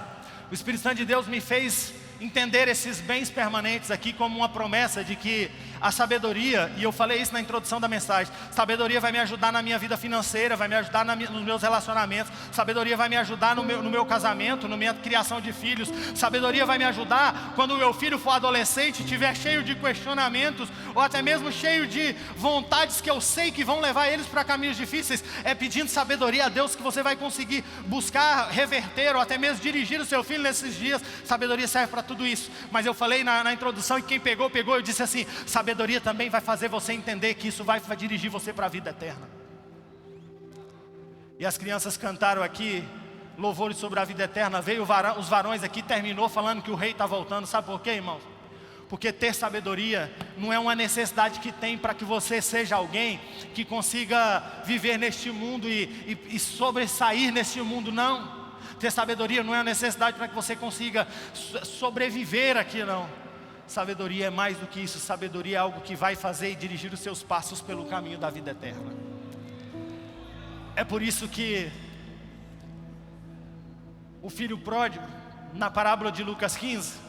o Espírito Santo de Deus me fez entender esses bens permanentes aqui como uma promessa de que a sabedoria, e eu falei isso na introdução da mensagem, sabedoria vai me ajudar na minha vida financeira, vai me ajudar nos meus relacionamentos, sabedoria vai me ajudar no meu casamento, na minha criação de filhos, sabedoria vai me ajudar quando o meu filho for adolescente, estiver cheio de questionamentos, ou até mesmo cheio de vontades que eu sei que vão levar eles para caminhos difíceis. É pedindo sabedoria a Deus que você vai conseguir buscar, reverter, ou até mesmo dirigir o seu filho nesses dias. Sabedoria serve para tudo isso. Mas eu falei na introdução, e quem pegou, eu disse assim: sabedoria também vai fazer você entender que isso vai dirigir você para a vida eterna. E as crianças cantaram aqui louvores sobre a vida eterna. Veio os varões aqui, terminou falando que o rei está voltando. Sabe por quê, irmãos? Porque ter sabedoria não é uma necessidade que tem para que você seja alguém que consiga viver neste mundo e sobressair neste mundo, não. Ter sabedoria não é uma necessidade para que você consiga sobreviver aqui, não. Sabedoria é mais do que isso. Sabedoria é algo que vai fazer e dirigir os seus passos pelo caminho da vida eterna. É por isso que o filho pródigo, na parábola de Lucas 15,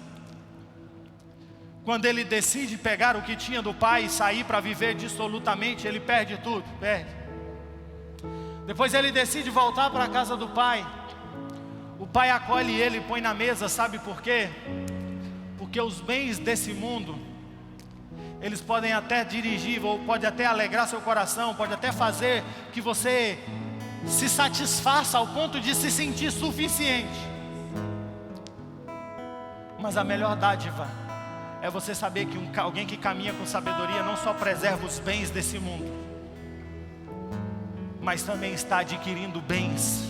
quando ele decide pegar o que tinha do pai e sair para viver dissolutamente, ele perde tudo, perde. Depois ele decide voltar para a casa do pai. O pai acolhe ele e põe na mesa, sabe por quê? Porque os bens desse mundo, eles podem até dirigir, ou pode até alegrar seu coração, pode até fazer que você se satisfaça ao ponto de se sentir suficiente. Mas a melhor dádiva é você saber que alguém que caminha com sabedoria não só preserva os bens desse mundo, mas também está adquirindo bens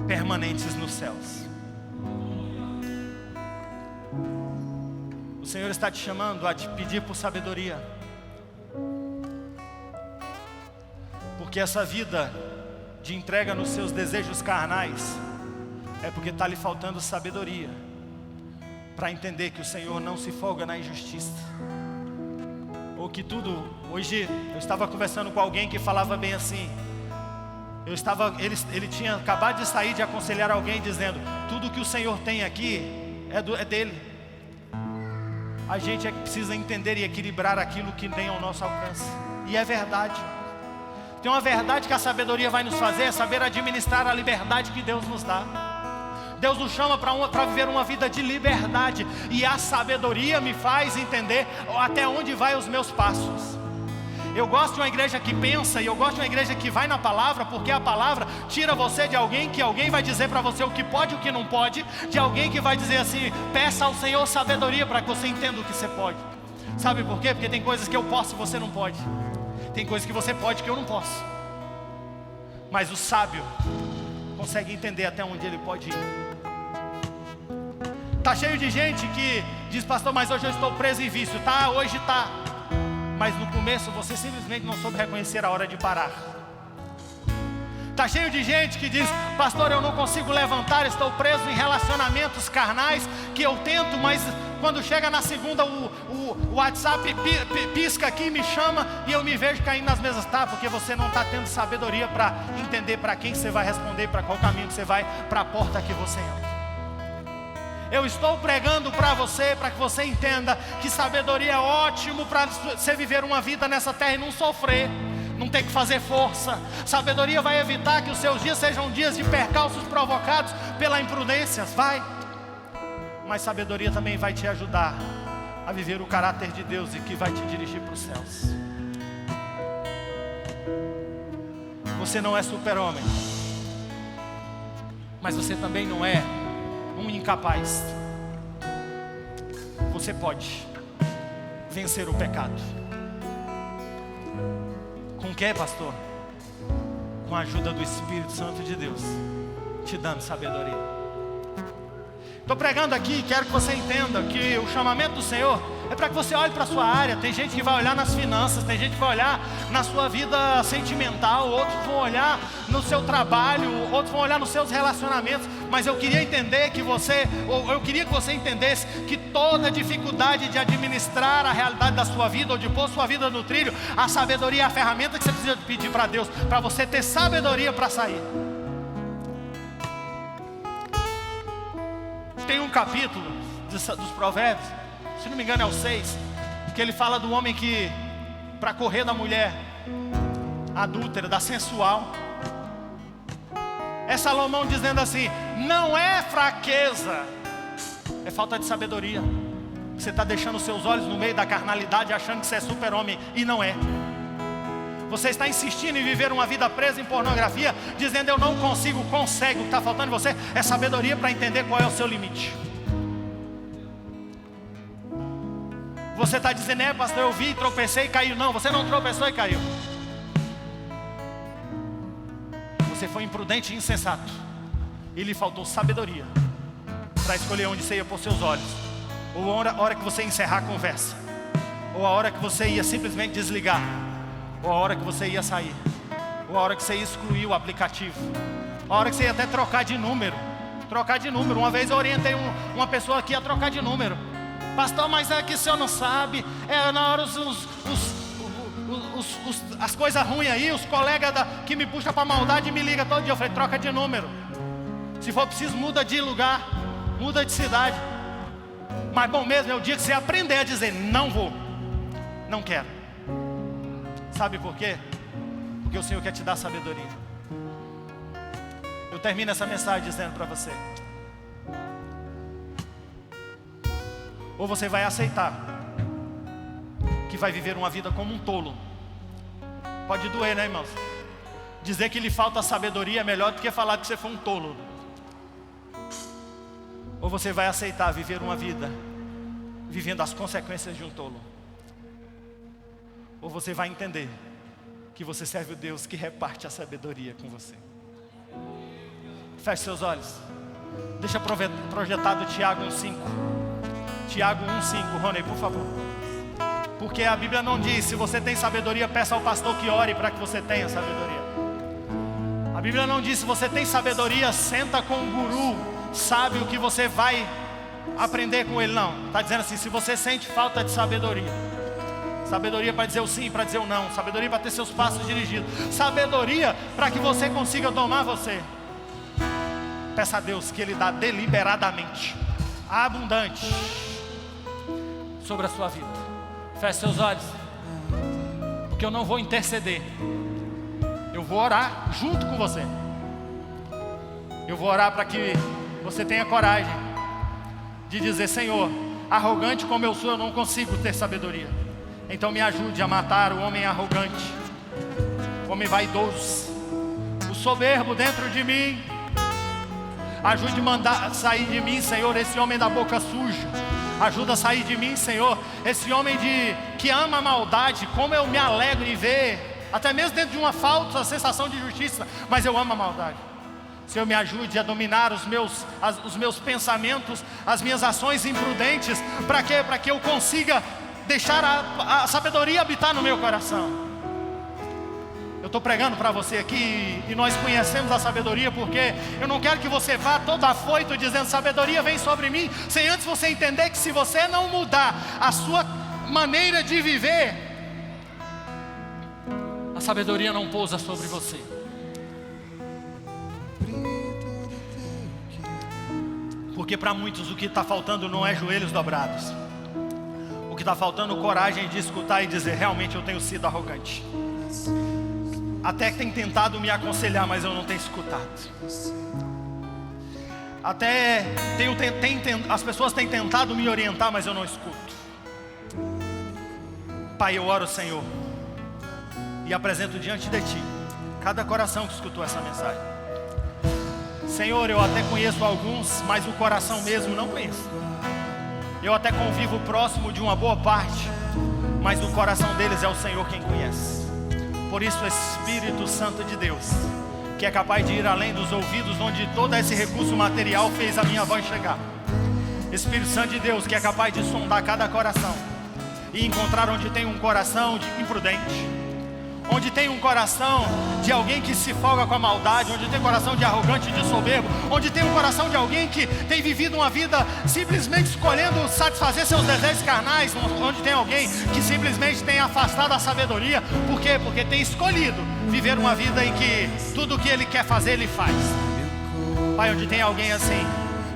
permanentes nos céus. O Senhor está te chamando a te pedir por sabedoria, porque essa vida de entrega nos seus desejos carnais é porque está lhe faltando sabedoria para entender que o Senhor não se folga na injustiça, ou que tudo. Hoje eu estava conversando com alguém que falava bem assim. Ele tinha acabado de sair de aconselhar alguém dizendo: tudo que o Senhor tem aqui é dele. A gente é que precisa entender e equilibrar aquilo que tem ao nosso alcance. E é verdade. Tem uma verdade que a sabedoria vai nos fazer, é saber administrar a liberdade que Deus nos dá. Deus nos chama para viver uma vida de liberdade, e a sabedoria me faz entender até onde vai os meus passos. Eu gosto de uma igreja que pensa, e eu gosto de uma igreja que vai na palavra, porque a palavra tira você de alguém que alguém vai dizer para você o que pode e o que não pode, de alguém que vai dizer assim: peça ao Senhor sabedoria para que você entenda o que você pode. Sabe por quê? Porque tem coisas que eu posso e você não pode. Tem coisas que você pode que eu não posso. Mas o sábio consegue entender até onde ele pode ir. Tá cheio de gente que diz: pastor, mas hoje eu estou preso em vício. Tá, hoje tá. Mas no começo você simplesmente não soube reconhecer a hora de parar. Tá cheio de gente que diz: pastor, eu não consigo levantar, estou preso em relacionamentos carnais que eu tento, mas quando chega na segunda o WhatsApp pisca aqui e me chama e eu me vejo caindo nas mesas. Tá, porque você não está tendo sabedoria para entender para quem você vai responder, para qual caminho que você vai, para a porta que você entra. Eu estou pregando para você, para que você entenda que sabedoria é ótimo para você viver uma vida nessa terra e não sofrer, não ter que fazer força. Sabedoria vai evitar que os seus dias sejam dias de percalços provocados pela imprudência, vai. Mas sabedoria também vai te ajudar a viver o caráter de Deus e que vai te dirigir para os céus. Você não é super-homem, mas você também não é um incapaz. Você pode vencer o pecado. Com o que, pastor? Com a ajuda do Espírito Santo de Deus, te dando sabedoria. Estou pregando aqui e quero que você entenda que o chamamento do Senhor é para que você olhe para a sua área. Tem gente que vai olhar nas finanças, tem gente que vai olhar na sua vida sentimental, outros vão olhar no seu trabalho, outros vão olhar nos seus relacionamentos. Mas eu queria entender que eu queria que você entendesse que toda dificuldade de administrar a realidade da sua vida, ou de pôr sua vida no trilho, a sabedoria é a ferramenta que você precisa pedir para Deus, para você ter sabedoria para sair. Tem um capítulo dos Provérbios, se não me engano é o 6, que ele fala do homem que, para correr da mulher adúltera, da sensual, é Salomão dizendo assim: não é fraqueza, é falta de sabedoria. Você está deixando os seus olhos no meio da carnalidade, achando que você é super-homem, e não é. Você está insistindo em viver uma vida presa em pornografia, dizendo eu não consigo, consegue. O que está faltando em você é sabedoria para entender qual é o seu limite. Você está dizendo: é, pastor, eu vi, tropecei e caiu. Não, você não tropeçou e caiu. Você foi imprudente e insensato, e lhe faltou sabedoria para escolher onde você ia pôr seus olhos, ou a hora que você ia encerrar a conversa, ou a hora que você ia simplesmente desligar, ou a hora que você ia sair, ou a hora que você ia excluir o aplicativo, a hora que você ia até trocar de número. Uma vez eu orientei uma pessoa que ia trocar de número. Pastor, mas é que o senhor não sabe, na hora as coisas ruins aí, os colegas que me puxam para maldade me ligam todo dia. Eu falei, troca de número. Se for preciso, muda de lugar, muda de cidade. Mas bom mesmo é o dia que você aprender a dizer, não vou, não quero. Sabe por quê? Porque o Senhor quer te dar sabedoria. Eu termino essa mensagem dizendo para você: ou você vai aceitar que vai viver uma vida como um tolo. Pode doer, né, irmãos? Dizer que lhe falta sabedoria é melhor do que falar que você foi um tolo. Ou você vai aceitar viver uma vida vivendo as consequências de um tolo. Ou você vai entender que você serve o Deus que reparte a sabedoria com você. Feche seus olhos. Deixa projetado Tiago 1,5. Tiago 1,5, Rony, por favor. Porque a Bíblia não diz, se você tem sabedoria, peça ao pastor que ore para que você tenha sabedoria. A Bíblia não diz, se você tem sabedoria, senta com um guru sábio que você vai aprender com ele. Não, está dizendo assim, se você sente falta de sabedoria, sabedoria para dizer o sim, para dizer o não, sabedoria para ter seus passos dirigidos, sabedoria para que você consiga domar você, peça a Deus que Ele dá deliberadamente, abundante, sobre a sua vida. Feche seus olhos, porque eu não vou interceder, eu vou orar junto com você. Eu vou orar para que você tenha coragem de dizer, Senhor, arrogante como eu sou, eu não consigo ter sabedoria. Então me ajude a matar o homem arrogante, o homem vaidoso, o soberbo dentro de mim. Ajude a mandar sair de mim, Senhor, esse homem da boca suja. Ajuda a sair de mim, Senhor, esse homem que ama a maldade. Como eu me alegro em ver, até mesmo dentro de uma falsa sensação de justiça, mas eu amo a maldade. Senhor, me ajude a dominar os meus pensamentos, as minhas ações imprudentes. Para quê? Para que eu consiga deixar a sabedoria habitar no meu coração. Eu estou pregando para você aqui e nós conhecemos a sabedoria, porque eu não quero que você vá todo afoito dizendo sabedoria vem sobre mim, sem antes você entender que se você não mudar a sua maneira de viver, a sabedoria não pousa sobre você. Porque para muitos o que está faltando não é joelhos dobrados. O que está faltando é coragem de escutar e dizer, realmente eu tenho sido arrogante. Até que tem tentado me aconselhar, mas eu não tenho escutado. Até as pessoas têm tentado me orientar, mas eu não escuto. Pai, eu oro, Senhor, e apresento diante de Ti cada coração que escutou essa mensagem. Senhor, eu até conheço alguns, mas o coração mesmo não conheço. Eu até convivo próximo de uma boa parte, mas o coração deles é o Senhor quem conhece. Por isso, Espírito Santo de Deus, que é capaz de ir além dos ouvidos onde todo esse recurso material fez a minha voz chegar. Espírito Santo de Deus, que é capaz de sondar cada coração e encontrar onde tem um coração imprudente, onde tem um coração de alguém que se folga com a maldade, onde tem um coração de arrogante e de soberbo, onde tem um coração de alguém que tem vivido uma vida simplesmente escolhendo satisfazer seus desejos carnais, onde tem alguém que simplesmente tem afastado a sabedoria. Por quê? Porque tem escolhido viver uma vida em que tudo o que ele quer fazer, ele faz. Pai, onde tem alguém assim,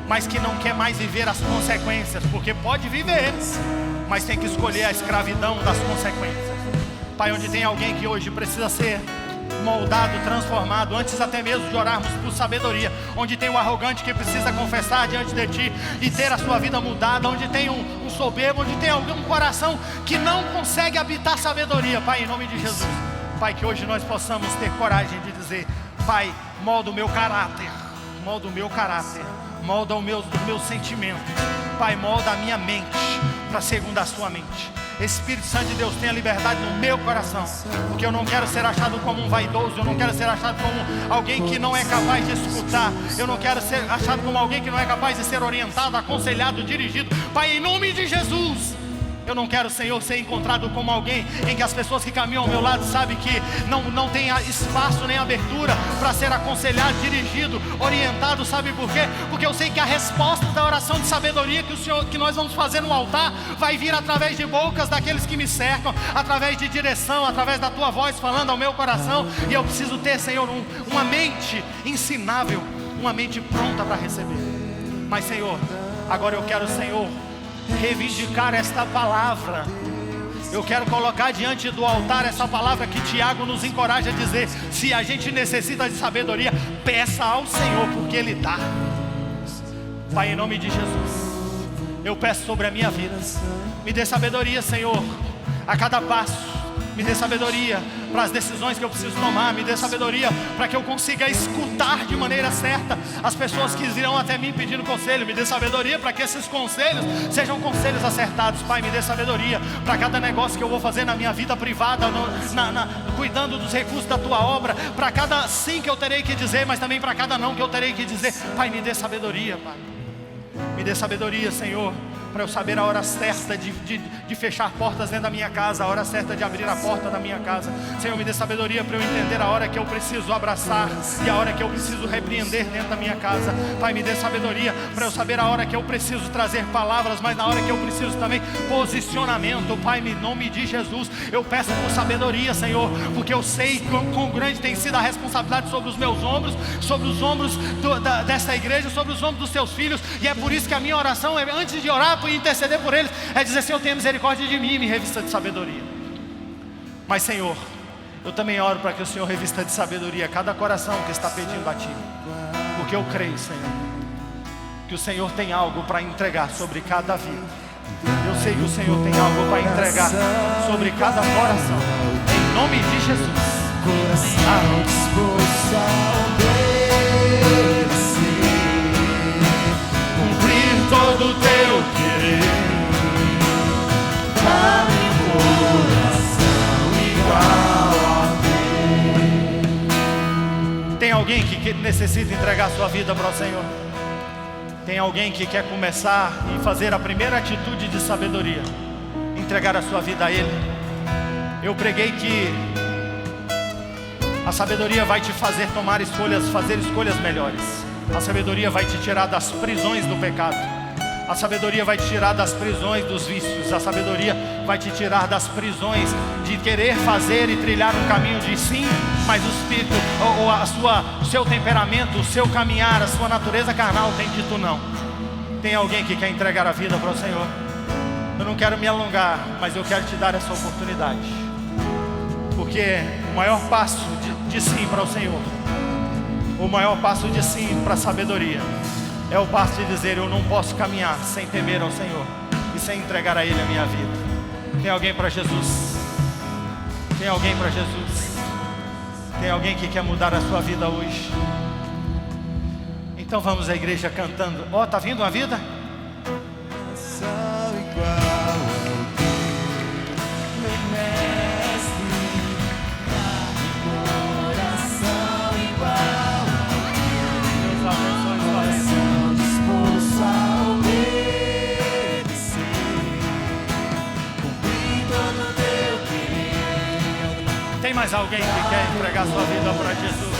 mas que não quer mais viver as consequências, porque pode viver, mas tem que escolher a escravidão das consequências. Pai, onde tem alguém que hoje precisa ser moldado, transformado, antes até mesmo de orarmos por sabedoria, onde tem um arrogante que precisa confessar diante de Ti e ter a sua vida mudada, onde tem um soberbo, onde tem algum coração que não consegue habitar sabedoria, Pai, em nome de Jesus, Pai, que hoje nós possamos ter coragem de dizer, Pai, molda o meu caráter, molda o meu caráter, molda os meus sentimentos, Pai, molda a minha mente para segundo a sua mente. Espírito Santo de Deus, tenha liberdade no meu coração, porque eu não quero ser achado como um vaidoso, eu não quero ser achado como alguém que não é capaz de escutar, eu não quero ser achado como alguém que não é capaz de ser orientado, aconselhado, dirigido. Pai, em nome de Jesus, eu não quero, Senhor, ser encontrado como alguém em que as pessoas que caminham ao meu lado sabem que não tem espaço nem abertura para ser aconselhado, dirigido, orientado. Sabe por quê? Porque eu sei que a resposta da oração de sabedoria que nós vamos fazer no altar vai vir através de bocas daqueles que me cercam, através de direção, através da Tua voz falando ao meu coração. E eu preciso ter, Senhor, uma mente ensinável, uma mente pronta para receber. Mas, Senhor, agora eu quero, Senhor, reivindicar esta palavra. Eu quero colocar diante do altar essa palavra que Tiago nos encoraja a dizer: se a gente necessita de sabedoria, peça ao Senhor, porque Ele dá. Pai, em nome de Jesus, eu peço sobre a minha vida, me dê sabedoria, Senhor, a cada passo. Me dê sabedoria para as decisões que eu preciso tomar. Me dê sabedoria para que eu consiga escutar de maneira certa as pessoas que irão até mim pedindo conselho. Me dê sabedoria para que esses conselhos sejam conselhos acertados. Pai, me dê sabedoria para cada negócio que eu vou fazer na minha vida privada, cuidando dos recursos da Tua obra, para cada sim que eu terei que dizer, mas também para cada não que eu terei que dizer. Pai, me dê sabedoria, Pai. Me dê sabedoria, Senhor, para eu saber a hora certa de fechar portas dentro da minha casa, a hora certa de abrir a porta da minha casa. Senhor, me dê sabedoria para eu entender a hora que eu preciso abraçar e a hora que eu preciso repreender dentro da minha casa. Pai, me dê sabedoria para eu saber a hora que eu preciso trazer palavras, mas na hora que eu preciso também posicionamento. Pai, em nome de Jesus, eu peço por sabedoria, Senhor, porque eu sei quão grande tem sido a responsabilidade sobre os meus ombros, sobre os ombros desta igreja, sobre os ombros dos Teus filhos. E é por isso que a minha oração é, antes de orar e interceder por eles, é dizer: Senhor, tenha misericórdia de mim e me revista de sabedoria. Mas, Senhor, eu também oro para que o Senhor revista de sabedoria cada coração que está pedindo a Ti, porque eu creio, Senhor, que o Senhor tem algo para entregar sobre cada vida. Eu sei que o Senhor tem algo para entregar sobre cada coração, em nome de Jesus. Coração disposto a obedecer, cumprir todo o Teu querer. Dá-me um coração igual a Teu. Tem alguém que necessita entregar sua vida para o Senhor? Tem alguém que quer começar e fazer a primeira atitude de sabedoria, entregar a sua vida a Ele? Eu preguei que a sabedoria vai te fazer tomar escolhas, fazer escolhas melhores. A sabedoria vai te tirar das prisões do pecado. A sabedoria vai te tirar das prisões dos vícios. A sabedoria vai te tirar das prisões de querer fazer e trilhar um caminho de sim, mas o espírito, o seu temperamento, o seu caminhar, a sua natureza carnal tem dito não. Tem alguém que quer entregar a vida para o Senhor? Eu não quero me alongar, mas eu quero te dar essa oportunidade, porque o maior passo de sim para o Senhor, o maior passo de sim para a sabedoria, é o passo de dizer: eu não posso caminhar sem temer ao Senhor e sem entregar a Ele a minha vida. Tem alguém para Jesus? Tem alguém para Jesus? Tem alguém que quer mudar a sua vida hoje? Então vamos à igreja cantando. Ó, tá vindo uma vida? Coração igual ao Teu, meu mestre. Dá-me um coração igual ao Deus abençoe sua vida. coração disposto a obedecer, cumprir todo o Teu querer. Tem mais alguém que quer entregar sua vida para Jesus?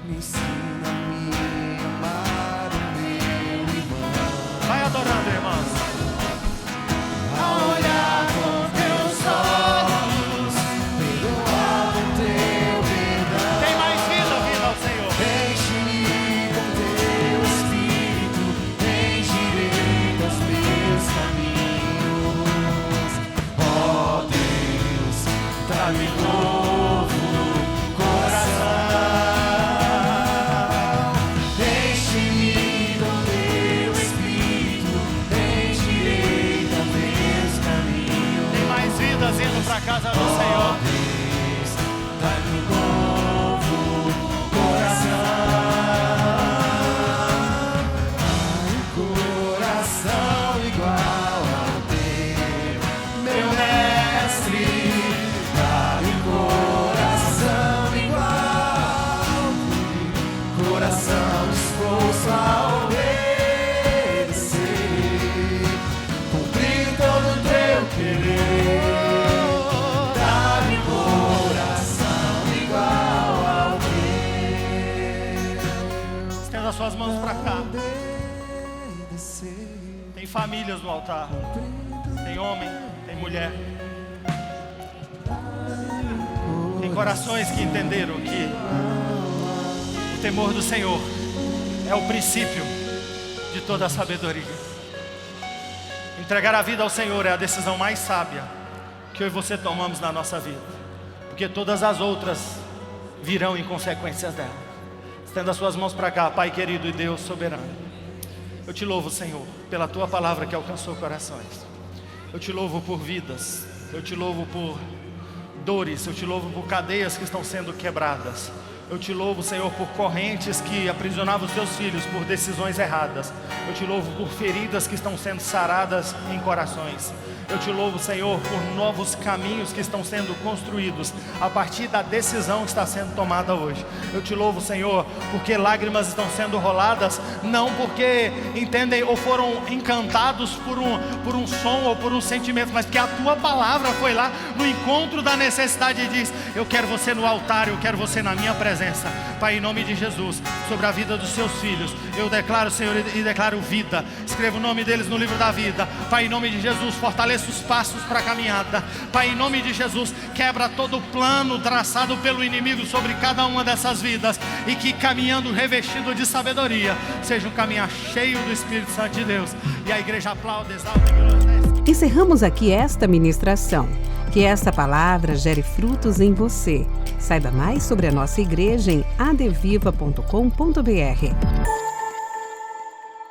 Me ensina a me amar o meu irmão, Vai adorando, irmãos. a olhar com Teus olhos, ver o alto Teu verdade. Tem mais vida ao Senhor. Enche-me com Teu Espírito, enche direito aos meus caminhos. Ó Deus, dá-me novo coração. Enche-me com Teu Espírito, enche direito aos meus caminhos. Tem mais vidas indo para a casa do Senhor. Deus, dá-me um novo coração. Ai, famílias no altar. Tem homem, tem mulher. Tem corações que entenderam que o temor do Senhor é o princípio de toda a sabedoria. Entregar a vida ao Senhor é a decisão mais sábia que eu e você tomamos na nossa vida, porque todas as outras virão em consequências dela. Estenda as suas mãos para cá, Pai querido e Deus soberano. Eu te louvo, Senhor, pela tua palavra que alcançou corações. Eu te louvo por vidas, eu te louvo por dores, eu te louvo por cadeias que estão sendo quebradas. Eu te louvo, Senhor, por correntes que aprisionavam os teus filhos por decisões erradas. Eu te louvo por feridas que estão sendo saradas em corações. Eu te louvo, Senhor, por novos caminhos que estão sendo construídos a partir da decisão que está sendo tomada hoje. Eu te louvo, Senhor, porque lágrimas estão sendo roladas, não porque entendem ou foram encantados por um som ou por um sentimento, mas porque a tua palavra foi lá no encontro da necessidade e diz: eu quero você no altar, eu quero você na minha presença. Pai, em nome de Jesus, sobre a vida dos seus filhos, eu declaro, Senhor, e declaro vida. Escreva o nome deles no livro da vida. Pai, em nome de Jesus, fortaleça os passos para a caminhada. Pai, em nome de Jesus, quebra todo o plano traçado pelo inimigo sobre cada uma dessas vidas, e que caminhando revestido de sabedoria seja um caminhar cheio do Espírito Santo de Deus. E a igreja aplaude, exalta e glorifica. Encerramos aqui esta ministração. Que esta palavra gere frutos em você. Saiba mais sobre a nossa igreja em adeviva.com.br.